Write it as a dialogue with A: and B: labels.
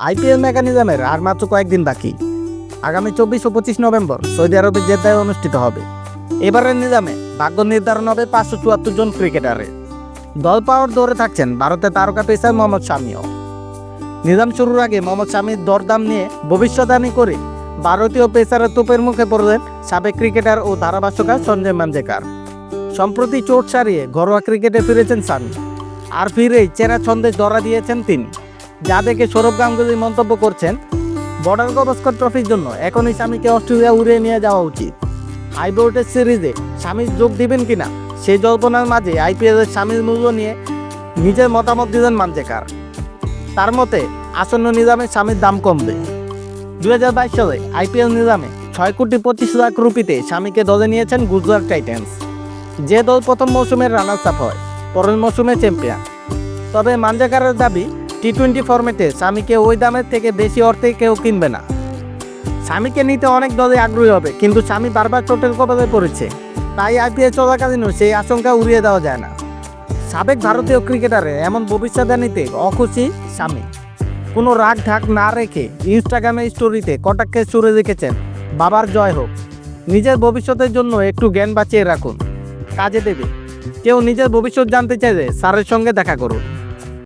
A: IPL মেকানিজমের আর মাত্র কয়েকদিন বাকি। আগামী 24 ও 25 নভেম্বর সৌদি আরবের জেদ্দায় অনুষ্ঠিত হবে। এবারের নিজামে ভাগ্য নির্ধারণ হবে 574 জন ক্রিকেটারের। দল পাওয়ার দৌড়ে থাকছেন ভারতের তারকা পেসার মোহাম্মদ শামিও। নিজাম শুরুর আগে মোহাম্মদ শামির দরদাম নিয়ে ভবিষ্যদ্বাণী করে ভারতীয় পেসারের তোপের মুখে পড়লেন সাবেক ক্রিকেটার ও ধারাভাষ্যকার সঞ্জয় মাঞ্জরেকর। সম্প্রতি চোট সারিয়ে ঘরোয়া ক্রিকেটে ফিরেছেন শামি, আর ফিরেই চেনা ছন্দে ধরা দিয়েছেন তিনি, যা দেখে সৌরভ গাঙ্গুলি মন্তব্য করছেন, বর্ডার গাভাস্কর ট্রফির জন্য এখনই শামিকে অস্ট্রেলিয়া উড়িয়ে নিয়ে যাওয়া উচিত। হাই ভোল্টেজ সিরিজে শামি যোগ দিবেন কিনা সেই জল্পনার মাঝে আইপিএলের শামির মূল্য নিয়ে নিজের মতামত দিলেন মাঞ্জরেকর। তার মতে আসন্ন নিজামে শামির দাম কমবে। 2022 সালে আইপিএল নিজামে 6,25,00,000 রুপিতে শামিকে দলে নিয়েছেন গুজরাট টাইটান্স, যে দল প্রথম মৌসুমের রানার্স আপ হয়, পরের মৌসুমে চ্যাম্পিয়ন। তবে মাঞ্জরেকরের দাবি, টি-20 ফরম্যাটে শামিকে ওই দামের থেকে বেশি অর্থে কেউ কিনবে না। শামিকে নিতে অনেক দলে আগ্রহী হবে, কিন্তু শামি বারবার চোটের কবলে পড়েছে, তাই আইপিএল চলাকালীনও সেই আশঙ্কা উড়িয়ে দেওয়া যায় না। সাবেক ভারতীয় ক্রিকেটারের এমন ভবিষ্যদ্বাণীতে অখুশি শামি। কোনো রাগ ঢাক না রেখে ইনস্টাগ্রামে স্টোরিতে কটাক্ষে সুরে লিখেছেন, বাবার জয় হোক, নিজের ভবিষ্যতের জন্য একটু জ্ঞান বাঁচিয়ে রাখুন, কাজে দেবে। কেউ নিজের ভবিষ্যৎ জানতে চাইলে স্যারের সঙ্গে দেখা করুন।